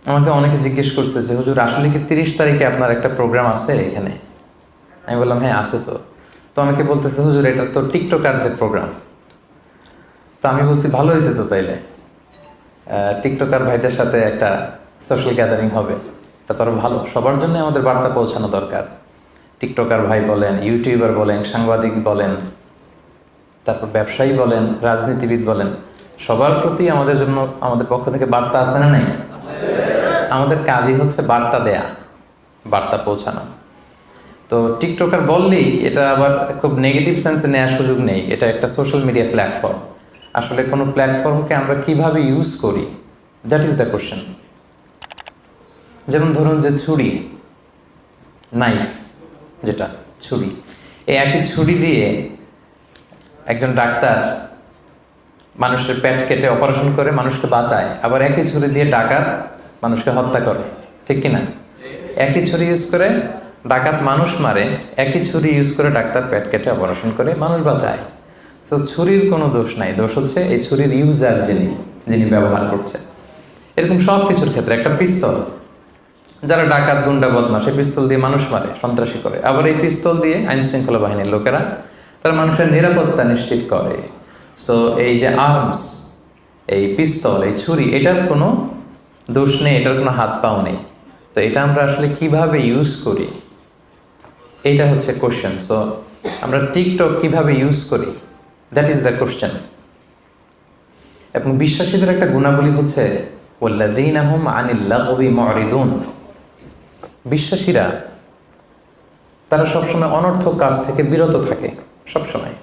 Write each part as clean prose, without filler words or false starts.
আমাকে অনেকে জিজ্ঞেস করছে যে হুজুর আসলে কি 30 তারিখে আপনার একটা প্রোগ্রাম আছে এখানে? আমি বললাম হ্যাঁ আছে তো। তো আমাকে বলতেছে হুজুর এটা তো টিকটকারদের প্রোগ্রাম। তো আমি বলছি ভালো হয়েছে তো তাইলে, টিকটকার ভাইদের সাথে একটা সোশ্যাল গ্যাদারিং হবে, এটা তো আরো ভালো। সবার জন্য আমাদের বার্তা পৌঁছানো দরকার। টিকটকার ভাই বলেন, ইউটিউবার বলেন, সাংবাদিক বলেন, তারপর ব্যবসায়ী বলেন, রাজনীতিবিদ বলেন, সবার প্রতি আমাদের জন্য আমাদের পক্ষ থেকে বার্তা আছে না নাই? আমাদের কাজই হচ্ছে বার্তা দেয়া, বার্তা পৌঁছানো। তো টিকটকার বললেই এটা আবার খুব নেগেটিভ সেন্সে নেওয়ার সুযোগ নেই। এটা একটা সোশ্যাল মিডিয়া প্ল্যাটফর্ম। আসলে কোনো প্ল্যাটফর্মকে আমরা কিভাবে ইউজ করি, দ্যাট ইজ দ্য কোশ্চেন। যেমন ধরুন যে ছুরি, নাইফ, যেটা ছুরি, এই একই ছুরি দিয়ে একজন ডাক্তার মানুষের পেট কেটে অপারেশন করে মানুষকে বাঁচায়, আবার একই ছুরি দিয়ে ডাকাত মানুষকে হত্যা করে, ঠিক কিনা? একই ছুরি ইউজ করে ডাকাত মানুষ মারে, একই ছুরি ইউজ করে ডাক্তার পেট কেটে অপারেশন করে মানুষ বাঁচায়। সো ছুরির কোনো দোষ নাই, দোষ হচ্ছে এই ছুরির ইউজার যিনি ব্যবহার করছে। এরকম সব কিছুর ক্ষেত্রে একটা পিস্তল, যারা ডাকাত গুন্ডা বদমাশ এই পিস্তল দিয়ে মানুষ মারে, সন্ত্রাসী করে, আবার এই পিস্তল দিয়ে আইন শৃঙ্খলা বাহিনীর লোকেরা তারা মানুষের নিরাপত্তা নিশ্চিত করে। সো এই যে আর্মস, এই পিস্তল, এই ছুরি, এটার কোনো দোষ নেই, এটার কোনো হাত পাও নেই। তো এটা আমরা আসলে কিভাবে ইউজ করি, এইটা হচ্ছে কোশ্চেন। সো আমরা টিকটক কিভাবে ইউজ করি, দ্যাট ইজ দ্য কোশ্চেন। এবং বিশ্বাসীদের একটা গুণাবলী হচ্ছে ওয়াল্লাযীনা হুম আনিল লাগবি মুরিদুন। বিশ্বাসীরা তারা সবসময় অনর্থক কাজ থেকে বিরত থাকে। সবসময়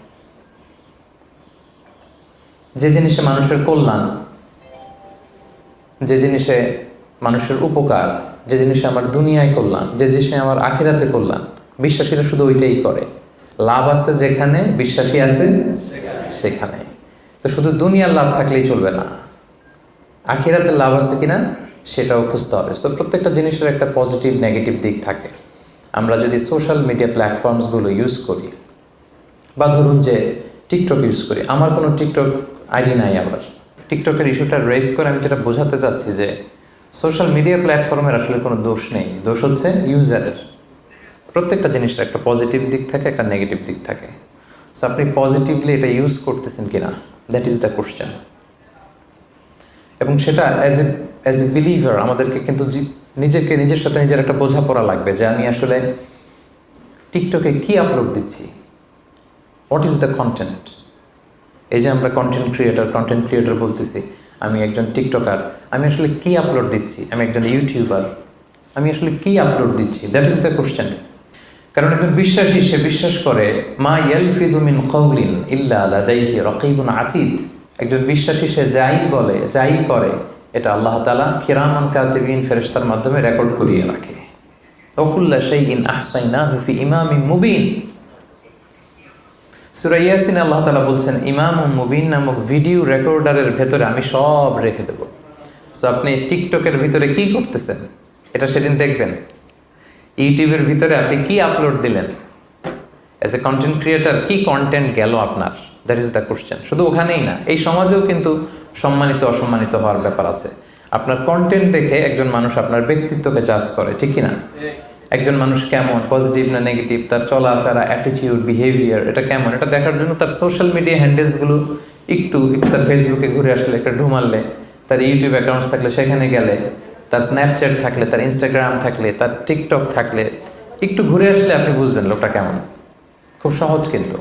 যে জিনিসে মানুষের কল্যাণ, যে জিনিসে মানুষের উপকার, যে জিনিসে আমার দুনিয়ায় কল্যাণ, যে জিনিসে আমার আখিরাতে কল্যাণ, বিশ্বাসীরা শুধু ওইটাই করে। লাভ আছে যেখানে, বিশ্বাসী আছে সেখানে। তো শুধু দুনিয়ার লাভ থাকলেই চলবে না, আখিরাতে লাভ আছে কিনা সেটাও খুঁজতে হবে। সো প্রত্যেকটা জিনিসের একটা পজিটিভ নেগেটিভ দিক থাকে। আমরা যদি সোশ্যাল মিডিয়া প্ল্যাটফর্মসগুলো ইউজ করি, বা ধরুন যে টিকটক ইউজ করি, আমার কোনো টিকটক আইডি নাই, আবার টিকটকের ইস্যুটা রেজ করে আমি যেটা বোঝাতে চাচ্ছি যে সোশ্যাল মিডিয়া প্ল্যাটফর্মের আসলে কোনো দোষ নেই, দোষ হচ্ছে ইউজারের। প্রত্যেকটা জিনিসের একটা পজিটিভ দিক থাকে, একটা নেগেটিভ দিক থাকে। সো আপনি পজিটিভলি এটা ইউজ করতেছেন কিনা, দ্যাট ইজ দ্য কোশ্চেন। এবং সেটা অ্যাজ এ বিলিভার আমাদেরকে কিন্তু নিজের সাথে নিজের একটা বোঝাপড়া লাগবে যে আমি আসলে টিকটকে কি আপলোড দিচ্ছি, হোয়াট ইজ দ্য কন্টেন্ট। এই যে আমরা কন্টেন্ট ক্রিয়েটর বলতেছি, আমি একজন টিকটকার, আমি আসলে কি আপলোড দিচ্ছি, আমি একজন ইউটিউবার, আমি আসলে কি আপলোড দিচ্ছি, দ্যাট ইজ দ্য কোশ্চেন। কারণ একজন বিশ্বাসী সে বিশ্বাস করে মা ইয়ালফিযু মিন কাওলিন ইল্লা লাদাইহি রাকীবুন আতীদ। একজন বিশ্বাসী সে যাই বলে, যাই করে, এটা আল্লাহ তাআলা কিরামান কাতিবিন ফেরেশতার মাধ্যমে রেকর্ড করিয়ে রাখে। ওয়া কুল্লা শাইইন আহসাইনাহু ফি ইমামিন মুবিন। সূরা ইয়াসিন আল্লাহ তাআলা বলছেন ইমামুম মুবিন নামক ভিডিও রেকর্ডারের ভেতরে আমি সব রেখে দেব। সো আপনি টিকটকের ভিতরে কি করতেছেন এটা সেদিন দেখবেন। ইউটিউবের ভিতরে আপনি কি আপলোড দিলেন, অ্যাজ এ কন্টেন্ট ক্রিয়েটর কি কন্টেন্ট গেল আপনার, দ্যাট ইজ দ্য কোশ্চেন। শুধু ওখানেই না, এই সমাজেও কিন্তু সম্মানিত অসম্মানিত হওয়ার ব্যাপার আছে। আপনার কন্টেন্ট দেখে একজন মানুষ আপনার ব্যক্তিত্বকে জাজ করে, ঠিক কিনা? একজন মানুষ কেমন, পজিটিভ না নেগেটিভ, তার চলাফেরা, অ্যাটিটিউড, বিহেভিয়ার, এটা কেমন, এটা দেখার জন্য তার সোশ্যাল মিডিয়া হ্যান্ডেলসগুলো একটু তার ফেসবুকে ঘুরে আসলে, একটা ঢুমারলে, তার ইউটিউব অ্যাকাউন্টস থাকলে সেখানে গেলে, তার স্ন্যাপচ্যাট থাকলে, তার ইনস্টাগ্রাম থাকলে, তার টিকটক থাকলে, একটু ঘুরে আসলে আপনি বুঝবেন লোকটা কেমন। খুব সহজ কিন্তু।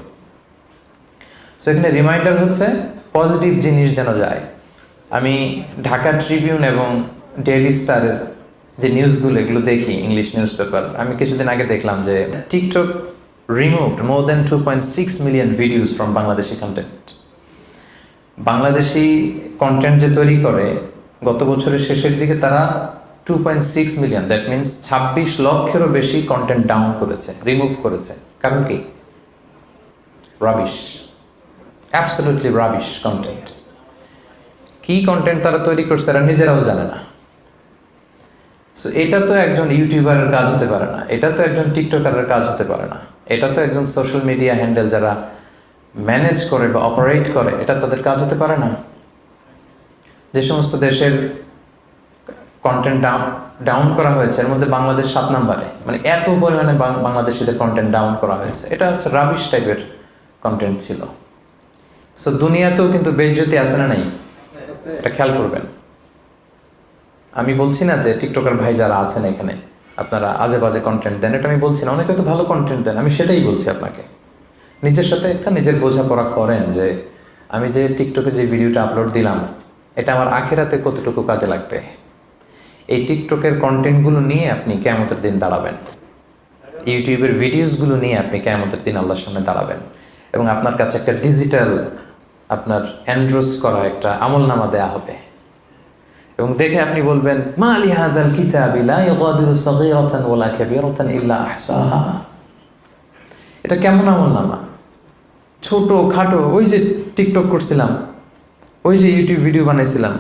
সো এখানে রিমাইন্ডার হচ্ছে পজিটিভ জিনিস যেন যায়। আমি ঢাকা ট্রিবিউন এবং ডেইলি স্টারের যে নিউজগুলো এগুলো দেখি, ইংলিশ নিউজ পেপার, আমি কিছুদিন আগে দেখলাম যে TikTok removed more than 2.6 million videos from Bangladeshi content. Bangladeshi content যে তৈরি করে, গত বছরের শেষের দিকে তারা 2.6 মিলিয়ন, দ্যাট মিনস 26 লক্ষেরও বেশি কন্টেন্ট ডাউন করেছে, রিমুভ করেছে। কারণ কি? Rubbish, absolutely rubbish content. কি কন্টেন্ট তারা তৈরি করছে এরা নিজেরাও জানে না। সো এটা তো একজন ইউটিউবারের কাজ হতে পারে না, এটা তো একজন টিকটকারের কাজ হতে পারে না, এটা তো একজন সোশ্যাল মিডিয়া হ্যান্ডেল যারা ম্যানেজ করে বা অপারেট করে, এটা তাদের কাজ হতে পারে না। যে সমস্ত দেশের কন্টেন্ট ডাউন করা হয়েছে, এর মধ্যে বাংলাদেশ 7 নম্বরে, মানে এত পরিমাণে বাংলাদেশিদের কন্টেন্ট ডাউন করা হয়েছে। এটা হচ্ছে রাবিশ টাইপের কন্টেন্ট ছিল। সো দুনিয়াতেও কিন্তু বেইজ্জতি আছে না নাই, এটা খেয়াল করবেন। আমি বলছি না যে টিকটকার ভাই যারা আছেন এখানে আপনারা আজে বাজে কন্টেন্ট দেন, এটা আমি বলছি না। অনেকে তো ভালো কন্টেন্ট দেন, আমি সেটাই বলছি আপনাকে। নিজের সাথে একটা নিজের বোঝাপড়া করেন যে আমি যে টিকটকে যে ভিডিওটা আপলোড দিলাম এটা আমার আখিরাতে কতটুকু কাজে লাগবে। এই টিকটকের কন্টেন্টগুলো নিয়ে আপনি কিয়ামতের দিন দাঁড়াবেন, ইউটিউবের ভিডিওসগুলো নিয়ে আপনি কিয়ামতের দিন আল্লাহর সামনে দাঁড়াবেন, এবং আপনার কাছে একটা ডিজিটাল আপনার এন্ড্রোস করা একটা আমলনামা দেয়া হবে, এবং দেখে আপনি বলবেন মা লি হাযাল কিতাবি লা ইউগাদিরু সাগীরাতান ওয়ালা কাবীরাতান ইল্লা আহসাহা। এটা কেমন আমলনামা, ছোট খাটো, ওই যে টিকটক করছিলাম, ওই যে ইউটিউব ভিডিও বানাইছিলাম,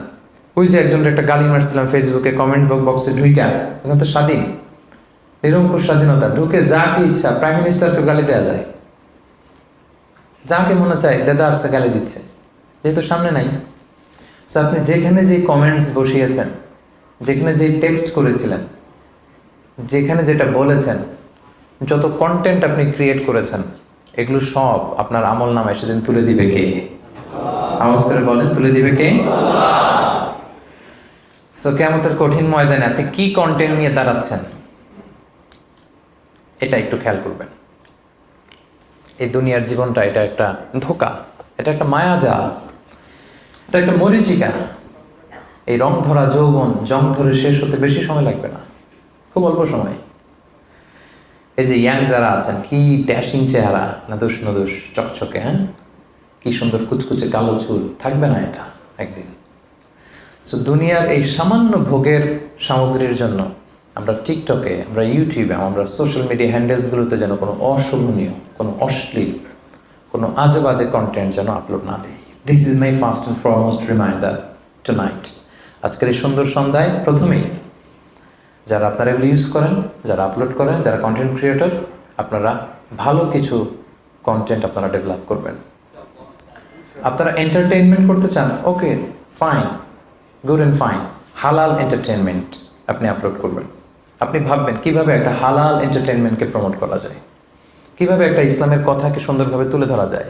ওই যে একজনের একটা গালি মারছিলাম ফেসবুকে কমেন্ট বক্সে ঢুইকা, এখন তো স্বাধীন, নিরঙ্কুশ স্বাধীনতা, ঢুকে যাকে ইচ্ছা প্রাইম মিনিস্টারকে গালি দেওয়া যায়, যাকে মনে চায় দেদা আসছে গালি দিচ্ছে, যেহেতু সামনে নাই। সো আপনি যেখানে যে কমেন্টস বসিয়েছেন, যেখানে যে টেক্সট করেছিলেন, যেখানে যেটা বলেছেন, যত কন্টেন্ট আপনি ক্রিয়েট করেছেন, এগুলো সব আপনার আমল নামায় সেদিন তুলে দিবে কে? আওয়াজ করে বলেন, তুলে দিবে কে? সো কিয়ামতের কঠিন ময়দানে আপনি কি কন্টেন্ট নিয়ে দাঁড়াচ্ছেন এটা একটু খেয়াল করবেন। এই দুনিয়ার জীবনটা এটা একটা ধোঁকা, এটা একটা মায়াজাল, এটা একটা মরীচিকা। এই রং ধরা যৌবন জং ধরে শেষ হতে বেশি সময় লাগবে না, খুব অল্প সময়। এই যে ইয়াং যারা আছেন, কি ড্যাশিং চেহারা, নাদুস নদুস চকচকে, হ্যাঁ, কি সুন্দর কুচকুচে কালো চুল, থাকবে না এটা একদিন। সো দুনিয়ার এই সামান্য ভোগের সামগ্রীর জন্য আমরা টিকটকে, আমরা ইউটিউবে, আমরা সোশ্যাল মিডিয়া হ্যান্ডেলসগুলোতে যেন কোনো অশোভনীয়, কোনো অশ্লীল, কোনো আজে বাজে কন্টেন্ট যেন আপলোড না দিই। This is my first and foremost reminder tonight. আজকের এই সুন্দর সন্ধ্যায় প্রথমেই যারা আপনারা এগুলো ইউজ করেন, যারা আপলোড করেন, যারা কন্টেন্ট ক্রিয়েটর, আপনারা ভালো কিছু কন্টেন্ট আপনারা ডেভেলপ করবেন। আপনারা এন্টারটেইনমেন্ট করতে চান, okay fine, good and fine, হালাল এন্টারটেনমেন্ট আপনি আপলোড করবেন। আপনি ভাববেন কিভাবে একটা হালাল এন্টারটেনমেন্টকে প্রমোট করা যায়, কিভাবে একটা ইসলামের কথাকে সুন্দরভাবে তুলে ধরা যায়,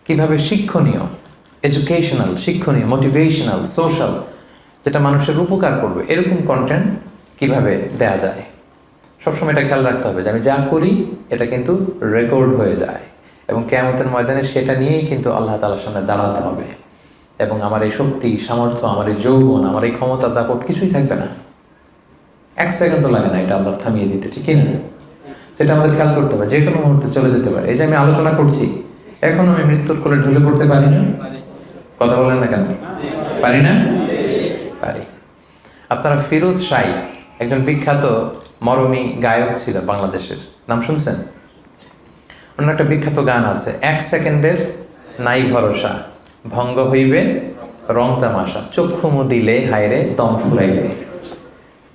কিভাবে শিক্ষণীয়, এডুকেশনাল, শিক্ষণীয়, মোটিভেশনাল, সোশ্যাল, যেটা মানুষের উপকার করবে, এরকম কন্টেন্ট কিভাবে দেয়া যায়। সবসময় এটা খেয়াল রাখতে হবে যে আমি যা করি এটা কিন্তু রেকর্ড হয়ে যায়, এবং কিয়ামতের ময়দানে সেটা নিয়েই কিন্তু আল্লাহ তাআলার সামনে দাঁড়াতে হবে, এবং আমার এই শক্তি, সামর্থ্য, আমার এই যৌবন, আমার এই ক্ষমতা, দাপট কিছুই থাকবে না। 1 সেকেন্ডও লাগে না এটা আল্লাহ থামিয়ে দিতে, ঠিক না? সেটা আমাদের খেয়াল করতে হবে, যে কোনো মুহূর্তে চলে যেতে পারে। এই যে আমি আলোচনা করছি, এখন আমি মৃত্যুর কোলে ঢলে পড়তে পারি না? কথা বলেন না কেন? পারি না? পারি। আপনারা ফিরোজ শাহী একজন বিখ্যাত মরমী গায়ক ছিল বাংলাদেশের, নাম শুনছেন? ওনার একটা বিখ্যাত গান আছে, 1 সেকেন্ডের নাই ভরসা, ভঙ্গ হইবে রং তামাশা, চক্ষু মুদিলে হায়রে দম ফুরাইলে।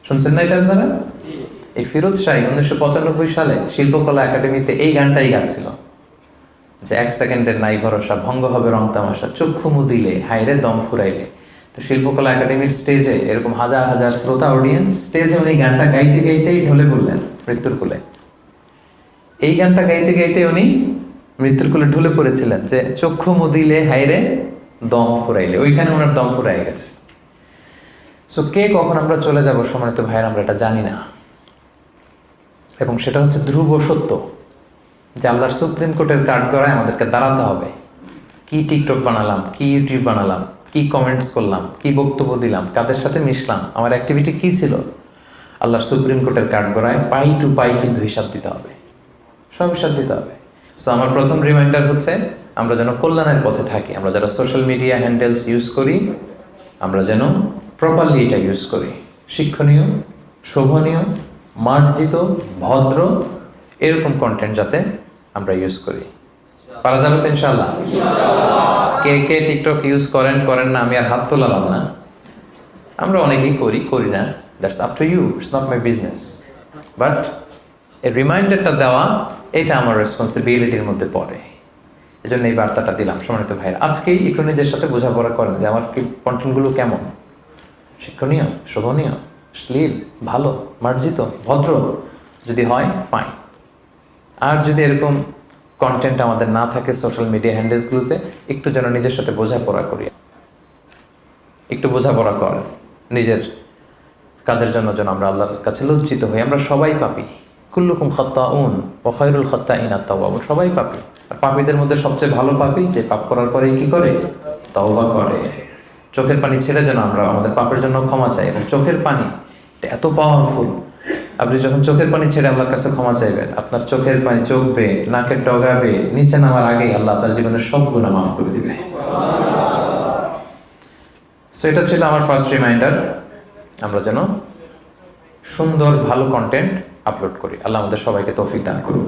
শুনছেন না এটা আপনারা? এই ফিরোজ শাহী 1995 সালে শিল্পকলা একাডেমিতে এই গানটাই গাচ্ছিল যে 1 সেকেন্ডের নাই ভরসা, ভঙ্গ হবে রং তামাশা, চক্ষু মুদিলে হায়রে দম ফুরাইলে। তো শিল্পকলা একাডেমির স্টেজে এরকম হাজার হাজার শ্রোতা অডিয়েন্স, স্টেজে উনি গানটা গাইতে গাইতেই ঢলে পড়লেন মৃত্যুর কোলে। এই গানটা গাইতে গাইতে উনি মৃত্যুর কোলে ঢলে পড়েছিলেন যে চক্ষু মুদিলে হায়রে দম ফুরাইলে, ওইখানে ওনার দম ফুরাই গেছে। সো কে কখন আমরা চলে যাব সম্মানিত ভাইয়ের, আমরা এটা জানি না, এবং সেটা হচ্ছে ধ্রুব সত্য যে আল্লাহর সুপ্রিম কোর্টের কাঠগড়ায় আমাদেরকে দাঁড়াতে হবে। কি টিকটক বানালাম, কি ইউটিউব বানালাম, কি কমেন্টস করলাম, কি বক্তব্য দিলাম, কাদের সাথে মিশলাম, আমার অ্যাক্টিভিটি কি ছিল, আল্লাহর সুপ্রিম কোর্টের কাঠগড়ায় পাই টু পাই কিন্তু হিসাব দিতে হবে, সব হিসাব দিতে হবে। সো আমার প্রথম রিমাইন্ডার হচ্ছে আমরা যেন কল্যাণের পথে থাকি, আমরা যারা সোশ্যাল মিডিয়া হ্যান্ডেলস ইউজ করি আমরা যেন প্রপারলি এটা ইউজ করি, শিক্ষণীয়, শোভনীয়, মার্জিত, ভদ্র, এরকম কন্টেন্ট যাতে আমরা ইউজ করি। পারা যাবে তো ইনশাআল্লাহ? কে কে টিকটক ইউজ করেন করেন না আমি আর হাত তোলালাম না, আমরা অনেকেই করি না, that's up to you, it's not my business. But এই রিমাইন্ডারটা দেওয়া এটা আমার রেসপন্সিবিলিটির মধ্যে পড়ে, এই জন্য এই বার্তাটা দিলাম। সম্মানিত ভাইয়ের, আজকেই একটু নিজের সাথে বোঝাপড়া করেন যে আমার কি কন্টেন্টগুলো কেমন, শিক্ষণীয়, শোভনীয়, শ্লীল, ভালো, মার্জিত, ভদ্র যদি হয় ফাইন। আর যদি এরকম কন্টেন্ট আমাদের না থাকে সোশ্যাল মিডিয়া হ্যান্ডেলসগুলোতে, একটু যেন নিজের সাথে বোঝাপড়া করি, একটু বোঝাপড়া কর নিজের কাজের জন্য, যেন আমরা আল্লাহর কাছে লজ্জিত হই। আমরা সবাই পাপী, কুল্লুকুম খাত্তাউন ওয়া খায়রুল খাত্তাইনা আত-তাওয়াবুন। সবাই পাপী, আর পাপীদের মধ্যে সবচেয়ে ভালো পাপী যে পাপ করার পরেই কি করে? তওবা করে। চোখের পানি ছেড়ে যেন আমরা আমাদের পাপের জন্য ক্ষমা চাই। এবং চোখের পানি এটা এত পাওয়ারফুল, আপনি যখন চোখের পানি ছেড়ে আল্লাহর কাছে ক্ষমা চাইবেন, আপনার চোখের পানি চোখ বেয়ে, নাকের ডগা বেয়ে নিচে নামার আগেই আল্লাহ আপনার জীবনের সব গুনাহ মাফ করে দিবে। সো এটা ছিল আমার ফার্স্ট রিমাইন্ডার, আমরা যেন সুন্দর ভালো কন্টেন্ট আপলোড করি। আল্লাহ আমাদের সবাইকে তৌফিক দান করুন।